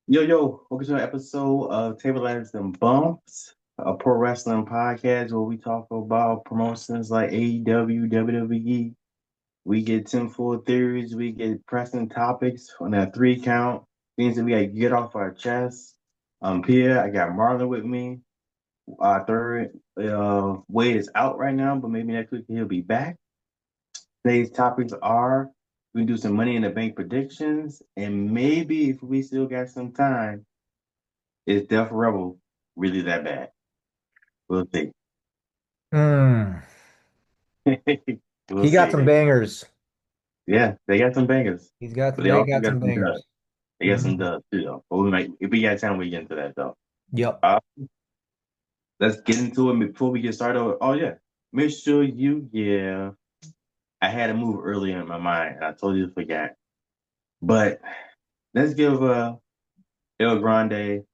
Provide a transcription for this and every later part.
Welcome to an episode of Table Ladders and Bumps, a pro wrestling podcast where we talk about promotions like AEW, WWE. We get tinfoil theories, we get pressing topics on that 3 count, things that we gotta get off our chest. Pierre, I got Marlon with me. Our third Wade is out right now, but maybe next week he'll be back. Today's topics are we can do some money in the bank predictions, and maybe if we still got some time, is Death Rebel really that bad? We'll see. Mm. We'll He got some see. bangers. Yeah, they got some bangers, but they They also got got some some dubs. bangers. They got some Mhm. dubs too, though. But we might, if we got time, we get into that though. Yep. Uh, let's get into it before we get started. Oh yeah, make sure you. Yeah, I had a move earlier in my mind, and I totally forgot. But let's give El Grande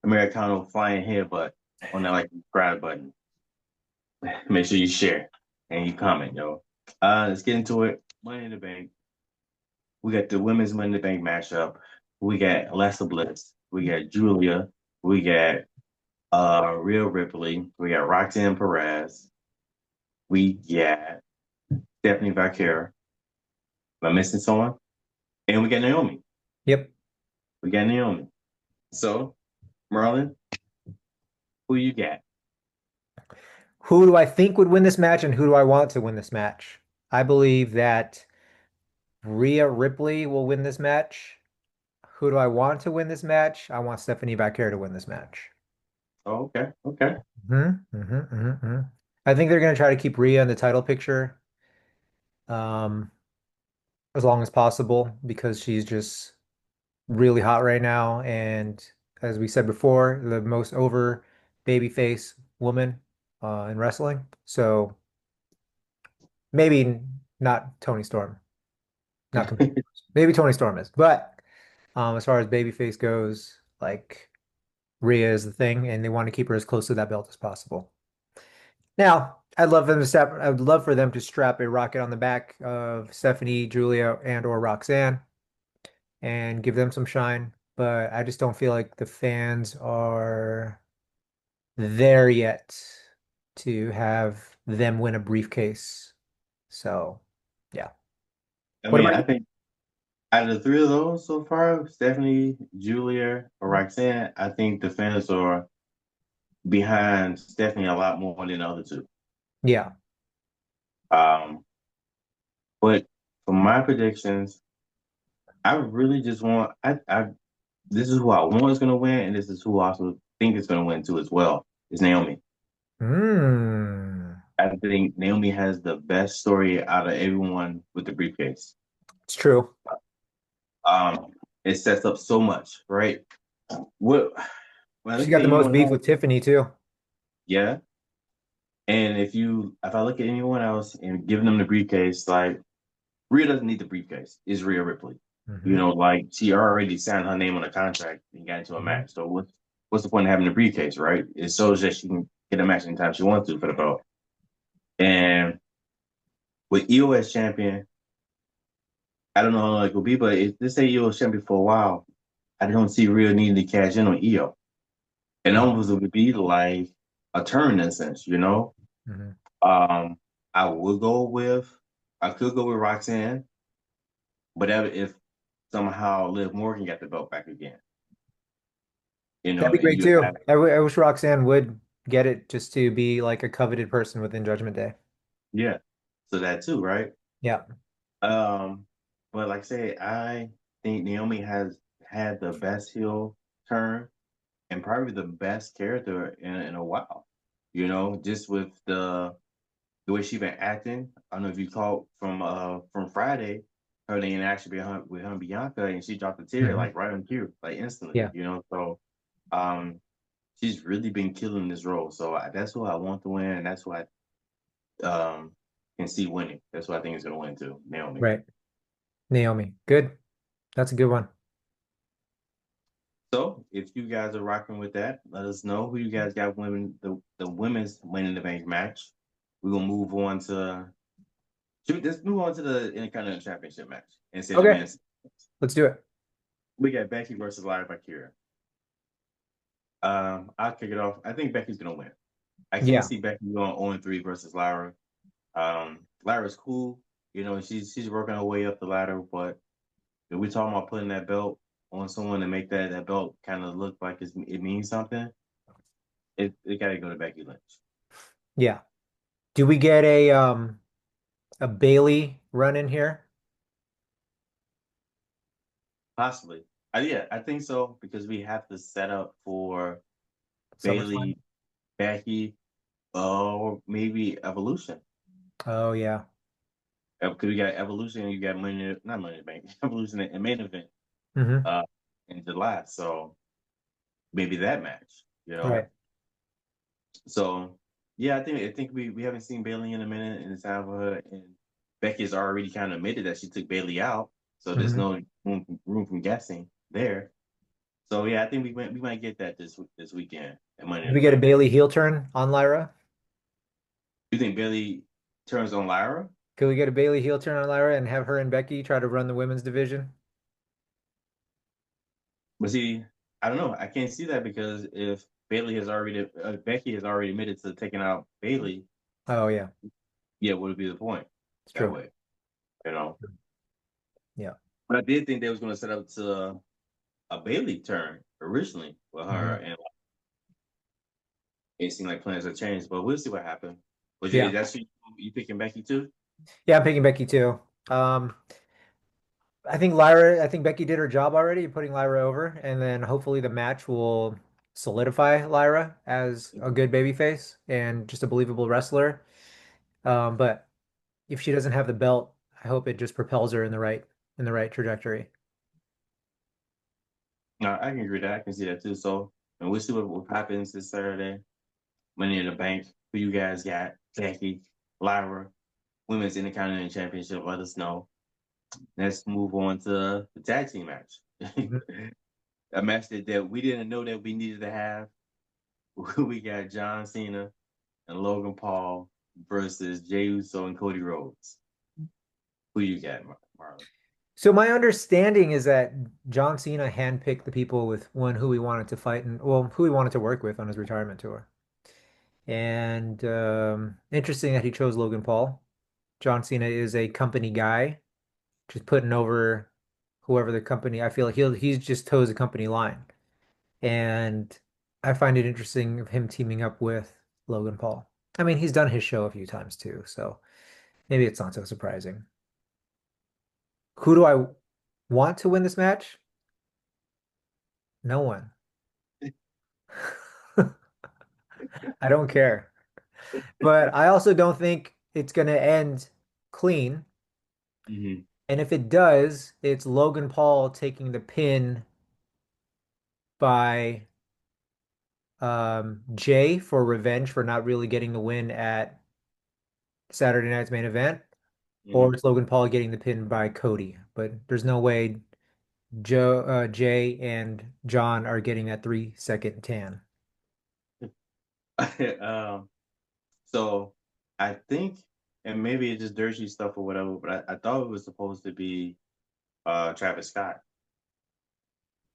Americano flying headbutt on that like subscribe button. Make sure you share and you comment, yo. Let's get into it. Money in the Bank. We got the women's Money in the Bank matchup. We got Alexa Bliss. We got Julia. We got Rhea Ripley. We got Roxanne Perez. We got Stephanie Vaquer. Am I missing someone? And we got Naomi. Yep. We got Naomi. So, Merlin, who you got? Who do I think would win this match and who do I want to win this match? I believe that Rhea Ripley will win this match. Who do I want to win this match? I want Stephanie Baker to win this match. Oh, okay, okay. I think they're going to try to keep Rhea in the title picture um, as long as possible because she's just really hot right now. And as we said before, the most over babyface woman in wrestling. So maybe not Tony Storm, not compared. Maybe Tony Storm is, but as far as babyface goes, like Rhea is the thing, and they want to keep her as close to that belt as possible. Now, I would love for them to strap a rocket on the back of Stephanie, Julia, and or Roxanne and give them some shine. But I just don't feel like the fans are there yet to have them win a briefcase. So, yeah. I What mean, about I you? think out of the three of those so far, Stephanie, Julia, or Roxanne, I think the fans are behind Stephanie a lot more than the other two. Yeah. Um, but for my predictions, I really just want I this is who I want is gonna win, and this is who I also think is gonna win too as well. Is Naomi. Mm, I think Naomi has the best story out of everyone with the briefcase. it's true. Um, it sets up so much, right? What when I She's look at got the most anyone beef else, with Tiffany too. yeah. And if I look at anyone else and giving them the briefcase, like Rhea doesn't need the briefcase. It's Rhea Ripley. Hmm. Like she already signed her name on a contract and got into a Hmm. match. So what's the point of having the briefcase, right? It shows that she can get a match anytime she wants to for the belt. And with EO as champion, I don't know how long it will be, but if this say EO is champion for a while, I don't see Rhea needing to cash in on EO. And almost would be like a turn in a sense. Hmm. Um, I would go with I could go with Roxanne, but that if somehow Liv Morgan got the belt back again, That'd be and great you have too. I wish Roxanne would get it just to be like a coveted person within Judgment Day. yeah, so that too, right? Yeah. Um, but like I say, I think Naomi has had the best heel turn and probably the best character in a while. Just with the way she been acting. I don't know if you caught from Friday, her interaction with her and Bianca, and she dropped a tear Hmm. like right on cue, like instantly. Yeah. So um, she's really been killing this role. So that's who I want to win, and that's who I can see winning. That's who I think is going to win too, Naomi. Right. Naomi. Good. That's a good one. So if you guys are rocking with that, let us know who you guys got women the women's winning the bank match. We're gonna move on to let's move on to the Intercontinental Championship match instead of the Okay. men's. Let's do it. We got Becky versus Lyra Valkyria. I'll kick it off. I think Becky's gonna win. I can't Yeah. see Becky going 0-3 versus Lyra. Lyra's cool. You know, she's working her way up the ladder, but if we talking about putting that belt on someone to make that belt kind of look like it means something, it gotta go to Becky Lynch. Yeah. Do we get a Bailey run in here? Possibly. Yeah, I think so because we have to set up for SummerSlam? Bailey, Becky, or maybe Evolution. Oh yeah. Because we got Evolution, you got Money, not Money in the Bank, Evolution and main event Hmm. uh, in July. So maybe that match, you know. Right. So yeah, I think we haven't seen Bailey in a minute, and it's time for her. And Becky's already kind of admitted that she took Bailey out, so there's Hmm. no room from guessing there. So yeah, I think we might get that this weekend at Money Do in we the get a Bank. Bailey heel turn on Lyra? You think Bailey turns on Lyra? Could we get a Bailey heel turn on Lyra and have her and Becky try to run the women's division? But see, I don't know. I can't see that because if Becky has already admitted to taking out Bailey, Oh yeah, yeah, what would be the point it's that true. way, you know? Yeah. But I did think they was going to set up to a Bailey turn originally with her, Hmm. and it seemed like plans have changed. But we'll see what happened. Was you Yeah. that's you picking Becky too? Yeah, I'm picking Becky too. Um, I think Becky did her job already, putting Lyra over, and then hopefully the match will solidify Lyra as a good babyface and just a believable wrestler. But if she doesn't have the belt, I hope it just propels her in the right trajectory. No, I can agree with that. I can see that too. So, and we'll see what happens this Saturday. Money in the Bank. Who you guys got? Becky, Lyra, Women's Intercontinental Championship. Let us know. Let's move on to the tag team match. Mhm. A match that we didn't know that we needed to have. We got John Cena and Logan Paul versus Jey Uso and Cody Rhodes. Who you got, Marlon? So my understanding is that John Cena handpicked the people with one who he wanted to fight and well, who he wanted to work with on his retirement tour. And interesting that he chose Logan Paul. John Cena is a company guy, just putting over whoever the company. I feel like he's just toes the company line, and I find it interesting of him teaming up with Logan Paul. I mean, he's done his show a few times too, so maybe it's not so surprising. Who do I want to win this match? No one. I don't care. But I also don't think it's going to end clean. Mm-hmm. And if it does, it's Logan Paul taking the pin by Jay for revenge for not really getting the win at Saturday night's main event, or Mm-hmm. it's Logan Paul getting the pin by Cody. But there's no way Jay and John are getting that 3 second tan. um, so I think, and maybe it's just dirty stuff or whatever, but I thought it was supposed to be Travis Scott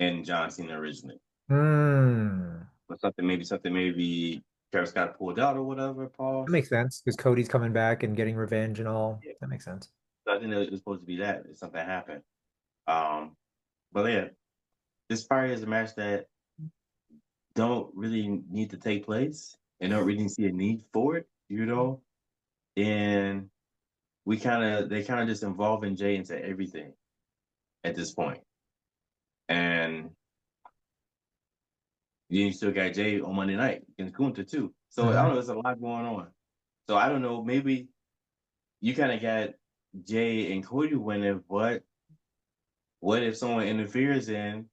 and John Cena originally. Hmm. But something maybe Travis Scott pulled out or whatever, That pause. makes sense because Cody's coming back and getting revenge and all. Yeah. That makes sense. So I think it was supposed to be that if something happened. Um, but yeah, this probably is a match that don't really need to take place and don't really see a need for it, you know? And they kind of just involving Jay into everything at this point. And you still got Jay on Monday night against Gunther too. So I don't know, Hmm. there's a lot going on. So I don't know, maybe you kind of got Jay and Cody winning, but what if someone interferes and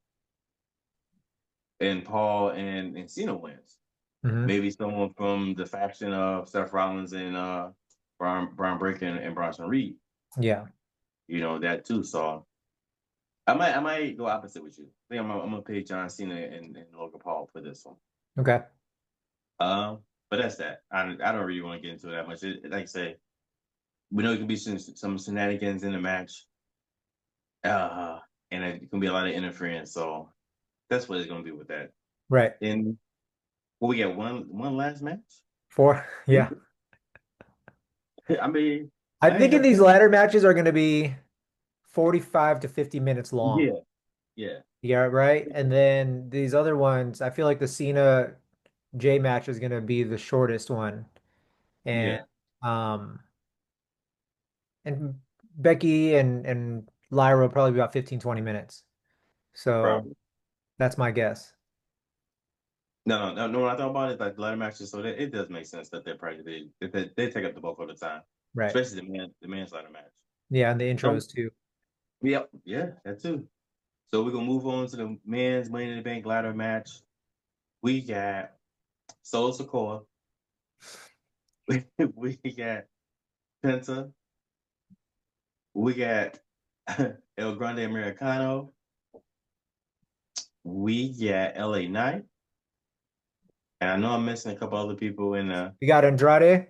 Paul and Cena wins? Hmm. Maybe someone from the faction of Seth Rollins and Braun Breaker and Bronson Reed. Yeah. You know that too. So I might go opposite with you. I think I'm gonna pick John Cena and Logan Paul for this one. Okay. But that's that. I don't really want to get into it that much. Like I say, we know it can be some shenanigans in the match. and it's gonna be a lot of interference. So that's what it's gonna be with that. Right. And well, we got one last match. Four. Yeah. I mean, I'm I ain't thinking have these fun. ladder matches are going to be 45 to 50 minutes long. Yeah, yeah, Yeah, right. And then these other ones, I feel like the Cena J match is going to be the shortest one. And yeah, um and Becky and Lyra will probably be about 15 20 minutes. So probably. that's my guess. No. When I thought about it, like the ladder matches, so that it does make sense that they're probably they take up the bulk of the time, Right. especially the men's ladder match. Yeah, and the So intros too. yep, yeah, that too. So we're gonna move on to the men's Money in the Bank ladder match. We got Solo Sokoa. We got Penta. We got El Grande Americano. We got LA Knight. And I know I'm missing a couple other people in We got Andrade.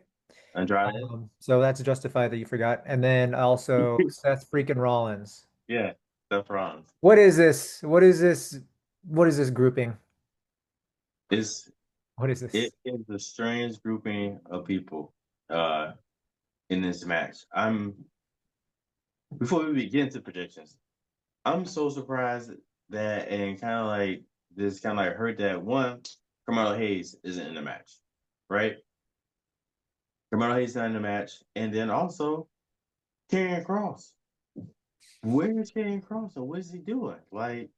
Andrade. So that's justified that you forgot. And then also Seth freaking Rollins. Yeah, Seth Rollins. What is this? What is this? What is this grouping? It's What is it this? is a strange grouping of people uh in this match. I'm before we begin to predictions, I'm so surprised that and kind of like this kind of like hurt that one, Carmelo Hayes isn't in the match, right? Carmelo Hayes not in the match, and then also Karrion Cross. Where is Karrion Cross and what is he doing? Like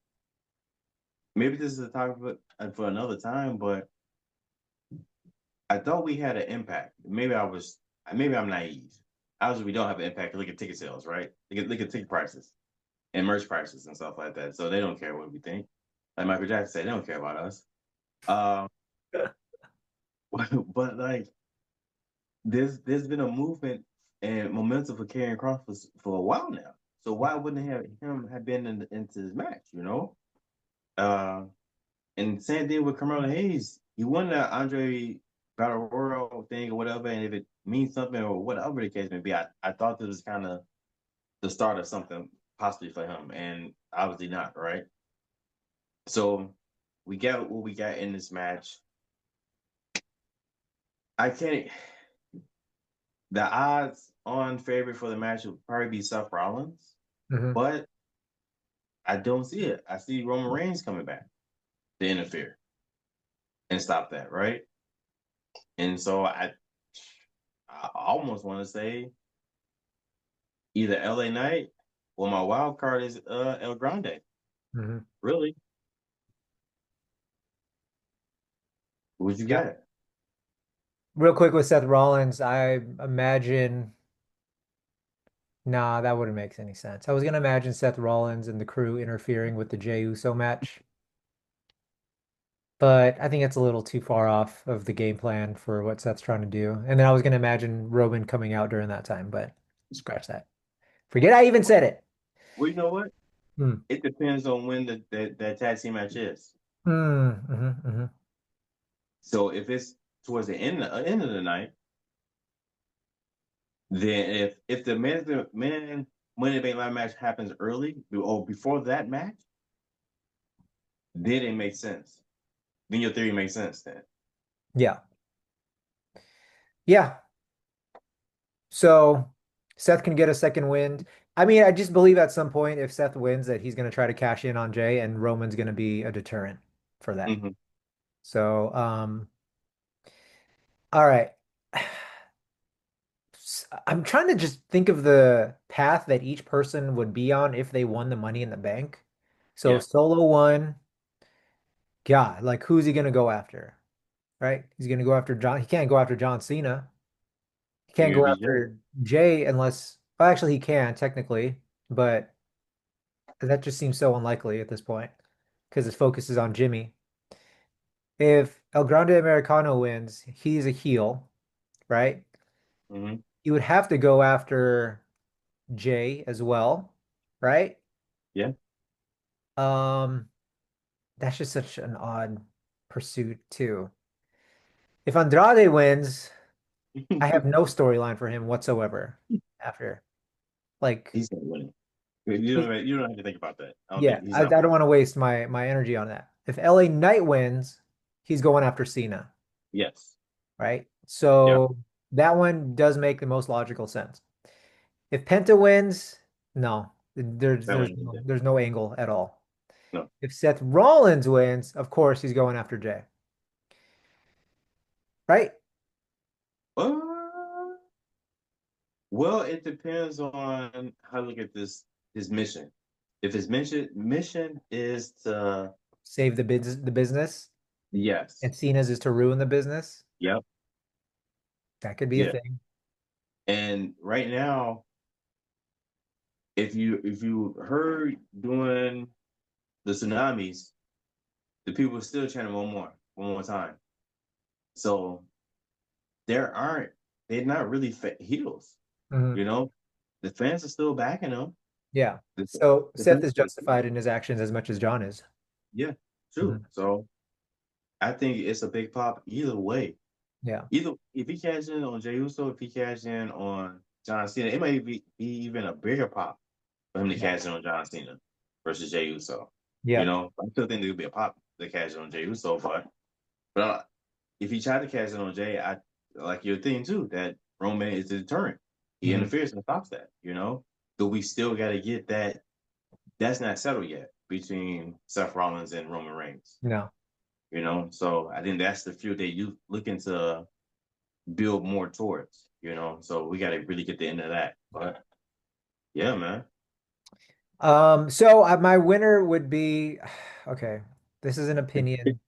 maybe this is a topic for another time, but I thought we had an impact. Maybe I'm naive. Obviously, we don't have an impact. Look at ticket sales, right? Look at ticket prices and merch prices and stuff like that. So they don't care what we think. Like Michael Jackson said, they don't care about us. Um, but like there's been a movement and momentum for Karrion Cross for a while now. So why wouldn't him have been into this match? You know, uh, and same thing with Carmelo Hayes. He won the Andre Battle Royal thing or whatever, and if it means something or whatever the case may be, I thought this was kind of the start of something possibly for him, and obviously not, right? So we got what we got in this match. I can't. The odds on favorite for the match would probably be Seth Rollins, Hmm. but I don't see it. I see Roman Reigns coming back to interfere and stop that, right? And so I almost want to say either LA Knight or my wild card is El Grande. Hmm. Really? What you Yeah. got? Real quick with Seth Rollins, I imagine, nah, that wouldn't make any sense. I was gonna imagine Seth Rollins and the crew interfering with the Jey Uso match, but I think it's a little too far off of the game plan for what Seth's trying to do. And then I was gonna imagine Roman coming out during that time, but scratch that. Forget I even said it. Well, you know what? Hmm. It depends on when that tag team match is. Hmm. Hmm. Hmm. So if it's towards the end of the night, then if the man Money in the Bank Live match happens early or before that match, then it makes sense. Then your theory makes sense. Then Yeah. Yeah. So Seth can get a second wind. I mean, I just believe at some point if Seth wins that he's going to try to cash in on Jay and Roman's going to be a deterrent for that. hmm So, all right. I'm trying to just think of the path that each person would be on if they won the Money in the Bank. So yeah, Solo won. God, like who's he going to go after? Right? He's going to go after John. He can't go after John Cena. He you're can't gonna go be Jay. after Jay unless, well, actually he can technically, but that just seems so unlikely at this point because his focus is on Jimmy. If El Grande Americano wins, he's a heel, right? hmm You would have to go after Jay as well, right? Yeah. Um, that's just such an odd pursuit too. If Andrade wins, I have no storyline for him whatsoever after. Like, He's not winning. You don't have to think about that. I don't Yeah, think he's I not don't winning. want to waste my energy on that. If LA Knight wins, he's going after Cena, Yes. right? Yep. So that one does make the most logical sense. If Penta wins, no, That one is it. there's no angle at all. No. If Seth Rollins wins, of course he's going after Jay, right? Uh, well, it depends on how to look at this his mission. If his mission is to Save the business, yes. and Cena's is to ruin the business. Yep. That could be a Yeah. thing. And right now, if you heard doing the tsunamis, the people are still chanting one more time. So there aren't they're not really heels. Mhm. You know, the fans are still backing them. Yeah. The, So the Seth fans, is justified in his actions as much as John is. yeah, true. Mhm. So I think it's a big pop either way. Yeah. Either if he cashes in on Jey Uso, if he cashes in on John Cena, it might be even a bigger pop for him to Yeah. cash in on John Cena versus Jey Uso. You Yeah. know, I still think there would be a pop to cash in on Jey Uso, but if he tried to cash in on Jay, I like your thing too that Roman is a deterrent. He Mhm. interferes and stops that. But we still got to get that. That's not settled yet between Seth Rollins and Roman Reigns. No. So I think that's the field that you looking to build more towards. So we got to really get the end of that. But yeah, man. So my winner would be okay. This is an opinion.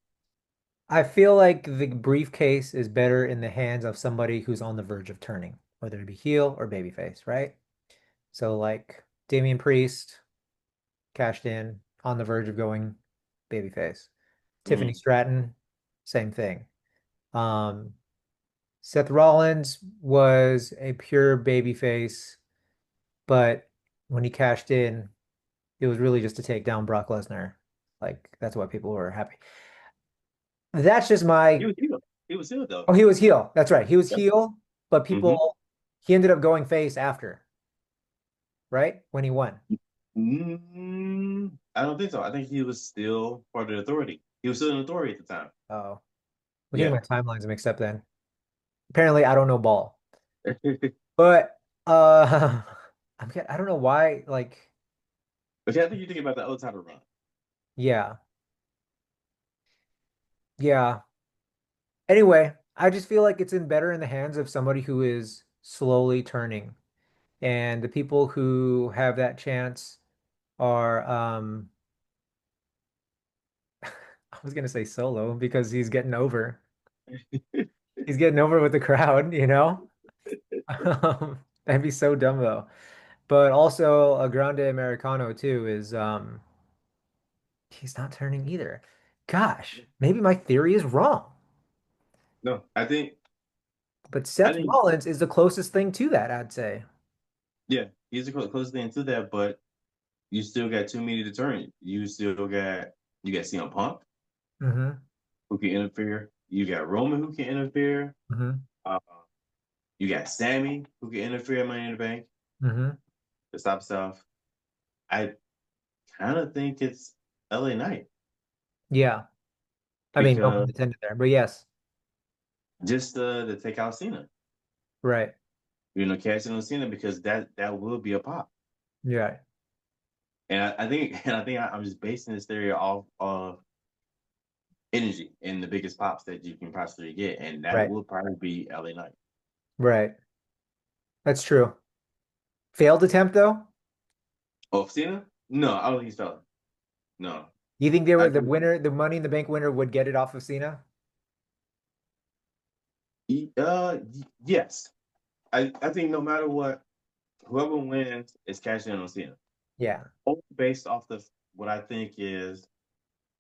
I feel like the briefcase is better in the hands of somebody who's on the verge of turning, whether it be heel or babyface, right? So like Damian Priest cashed in on the verge of going babyface. Tiffany Mm. Stratton, same thing. Um, Seth Rollins was a pure babyface, but when he cashed in, it was really just to take down Brock Lesnar. Like that's why people were happy. That's just He my. was healed. He was healed though. Oh, he was heel. That's right. He was Yep. heel, but Mm-hmm. he ended up going face after, right? When he won. I don't think so. I think he was still part of the authority. He was still an authority at the time. Oh, we're getting Yeah. my timelines mixed up then. Apparently, I don't know ball, but uh, I don't know why. Like, But yeah, I think you think about the old title run. yeah, yeah. Anyway, I just feel like it's in better in the hands of somebody who is slowly turning, and the people who have that chance are I was gonna say Solo because he's getting over. He's getting over with the crowd, you know? That'd be so dumb though. But also a Grande Americano too is he's not turning either. Gosh, maybe my theory is wrong. No, But I Seth think, Rollins is the closest thing to that, I'd say. yeah, he's the closest thing to that. But you still got too many deterrent. You got CM Punk Hmm. who can interfere. You got Roman who can interfere. Hmm. Uh, you got Sammy who can interfere in Money in the Bank Hmm. to stop stuff. I kind of think it's LA Knight Yeah. I mean, no pun because intended there, but yes. just to take out Cena. Right. Catching on Cena because that will be a pop. Yeah. And I think I'm just basing this theory off of energy and the biggest pops that you can possibly get, and that Right. will probably be LA Knight. Right. That's true. Failed attempt though? Oh, Cena? No, I don't think he's failing. No, You think they I were the think winner, the Money in the Bank winner would get it off of Cena? yes. I think no matter what, whoever wins is cashing in on Cena. Yeah. Only based off the what I think is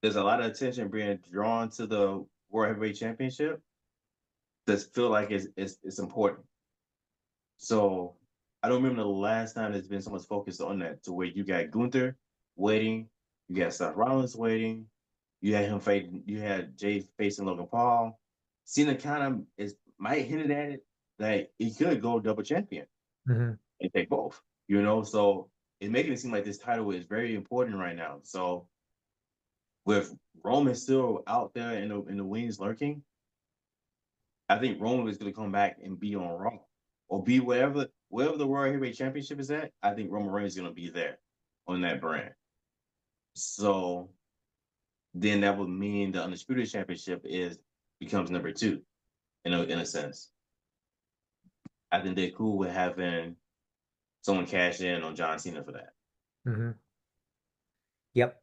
there's a lot of attention being drawn to the World Heavyweight Championship that feel like it's important. So I don't remember the last time there's been so much focus on that to where you got Gunther waiting, you got Seth Rollins waiting, you had Jay facing Logan Paul. Cena kind of might hinted at it that he could go double champion Hmm. and take both. So it's making it seem like this title is very important right now. So with Roman still out there in the wings lurking, I think Roman is going to come back and be on Raw or be wherever the World Heavyweight Championship is at. I think Roman Reigns is going to be there on that brand. So then that would mean the Undisputed Championship is becomes number two in a sense. I think they're cool with having someone cash in on John Cena for that. Hmm. Yep.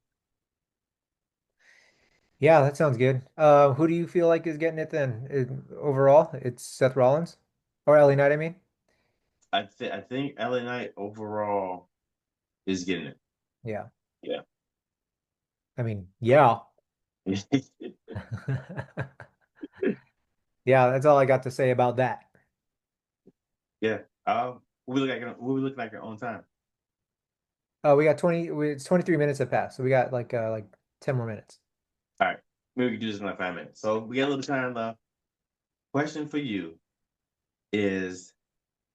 Yeah, that sounds good. Who do you feel like is getting it then? Overall, it's Seth Rollins or LA Knight, I mean. I think LA Knight overall is getting it. Yeah. Yeah. I mean, yeah. Yeah, that's all I got to say about that. Yeah. What we look like our own time. We got it's 23 minutes have passed. So we got like 10 more minutes. All right. Maybe we can do this in like 5 minutes. So we got a little time left. Question for you is,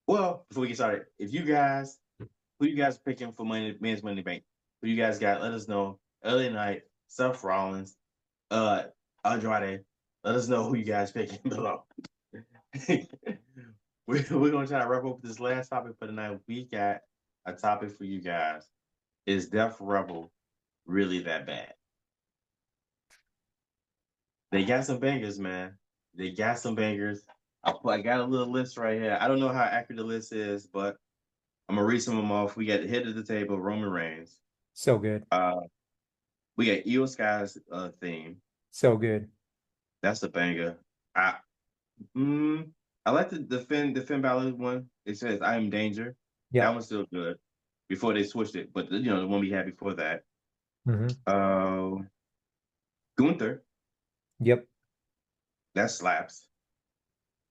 well, before we get started, who you guys picking for men's money bank? Who you guys got? Let us know. Early night, Seth Rollins, uh, Andrade. Let us know who you guys picking below. We're gonna try to wrap up this last topic for the night. We got a topic for you guys. Is Death Rebel really that bad? They got some bangers, man. They got some bangers. I got a little list right here. I don't know how accurate the list is, but I'm gonna read some of them off. We got the head of the table, Roman Reigns. So good. Uh, we got Io Sky's theme. So good. That's a banger. I mm, I like the Finn Balor one. It says "I am Danger." That Yep. one's still good. Before they switched it, but the one we had before that. Hmm. Uh, Gunther, Yep. that slaps.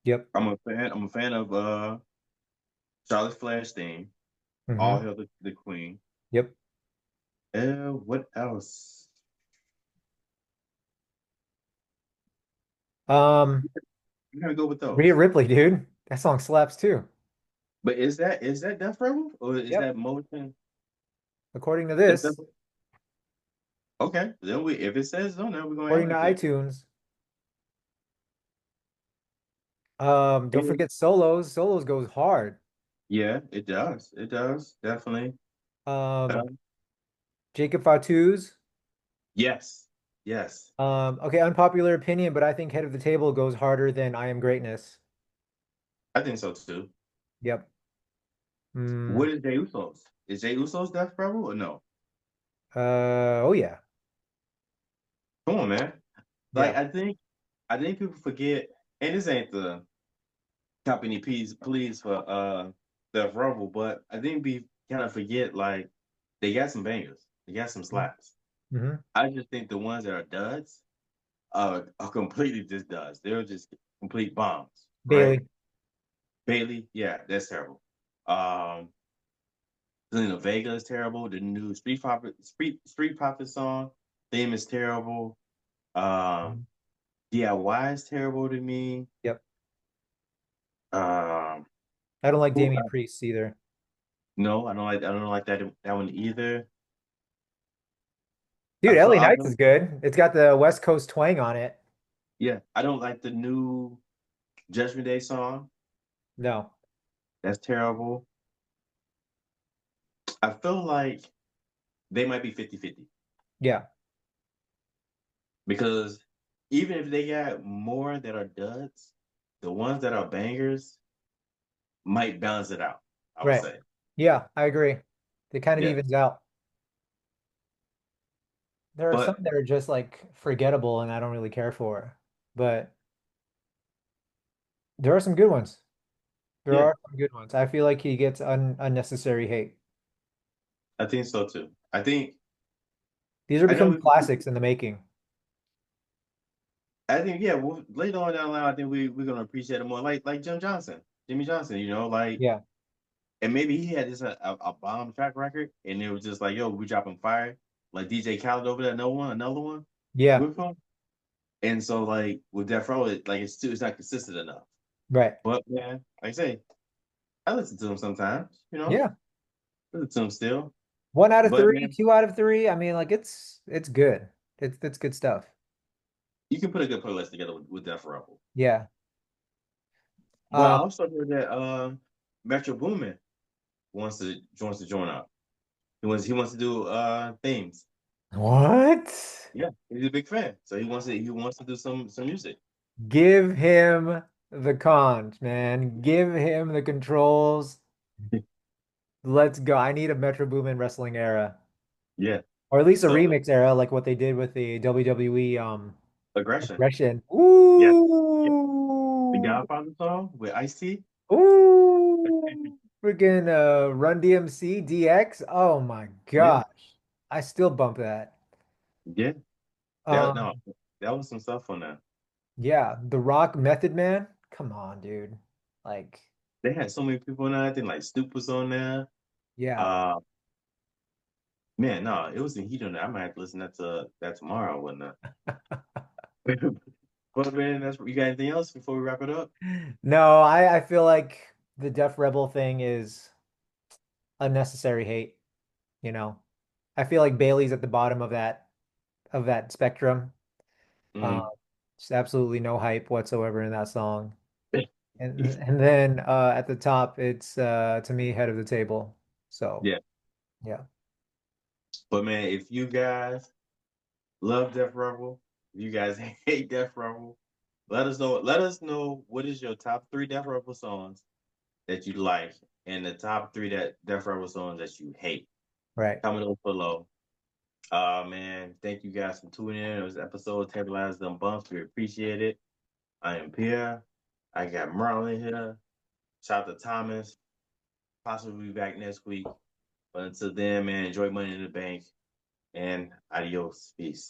Yep. I'm a fan of Charlotte Flair's theme. All Hmm. hail the Queen. Yep. What else? Um, I'm gonna go with Rhea those. Ripley, dude. That song slaps too. But is that Death Rebel or is Yep. that Motion? According to That's Death. this, Okay, then we if it says on there, we're gonna act according to like it. iTunes, don't Yeah, forget solos. Solos goes hard. yeah, it does. It does definitely. Um, Um, Jacob Fatu's. yes, yes, Okay, unpopular opinion, but I think Head of the Table goes harder than I Am Greatness. I think so too. Yep. What Mm, is Jey Uso's? Is Jey Uso's Death Rebel or no? oh yeah. Come on, man. Like Yeah. I think people forget, and this ain't the company please for Death Rebel, but I think we kind of forget like they got some bangers, they got some slaps. Hmm. I just think the ones that are duds are completely just duds. They're just complete bombs, right? Bailey. Bailey, yeah, that's terrible. Um, Selena Vega is terrible. The new Street Profit song theme is terrible. Um, Mhm. DIY is terrible to me. Yep. Um, I don't like who, Damian Priest either. no, I don't like that one either. I Dude, feel LA I Knights don't is good. It's got the West Coast twang on it. yeah, I don't like the new Judgment Day song. No. That's terrible. I feel like they might be 50-50 Yeah. because even if they got more that are duds, the ones that are bangers might balance it out, I would Right. say. Yeah, I agree. It kind of Yeah. evens out. There are some But that are just like forgettable and I don't really care for. But there are some good ones. There yeah, are some good ones. I feel like he gets unnecessary hate. I think so too. These are I know becoming classics in the making. I think yeah, well, later on down the line, I think we're gonna appreciate it more. Like Jimmy Johnson, like Yeah. and maybe he had this a bomb track record, and it was just like, yo, we dropping fire, like DJ Khaled over there, another one Yeah. with him, and so like with Death Row, it's not consistent enough. Right. But man, like I say, I listen to him sometimes, Yeah. listen to him still. One out of But three, man, two out of three. I mean, like it's good. It's good stuff. you can put a good playlist together with Def Rebel. Yeah. But I Um, also heard that Metro Boomin wants to join up. He wants to do themes. what? Yeah, he's a big fan. So he wants to do some music. Give him the cons, man. Give him the controls. Let's go. I need a Metro Boomin wrestling era, Yeah. or at least a So remix era, like what they did with the WWE aggression. aggression. Yeah. Yeah. The Ooh, Godfather song with Ice-T. ooh, freaking Run DMC DX. Oh my Yeah. gosh, I still bump that. Yeah. That no, Um, that was some stuff on that. yeah, The Rock Method Man. Come on, dude. Like, They had so many people on there. I think like Stoop was on there. yeah. Uh Man, no, it was in heat on there. I might have to listen to that tomorrow or whatnot. But man, that's you got anything else before we wrap it up? No, I feel like the Def Rebel thing is unnecessary hate, you know. I feel like Bailey's at the bottom of that spectrum. Um, Mm. just absolutely no hype whatsoever in that song. And then at the top it's to me head of the table. So, Yeah. yeah, But man, if you guys love Death Rebel, if you guys hate Death Rebel, let us know. Let us know what is your top three Death Rebel songs that you like and the top three that Death Rebel songs that you hate. right. Comment on below. Man, thank you guys for tuning in. It was episode of Tantalize Them Bumps. We appreciate it. I am Pierre. I got Merlin here. Shout out to Thomas. Possibly be back next week. But until then, man, enjoy Money in the Bank and adios. Peace.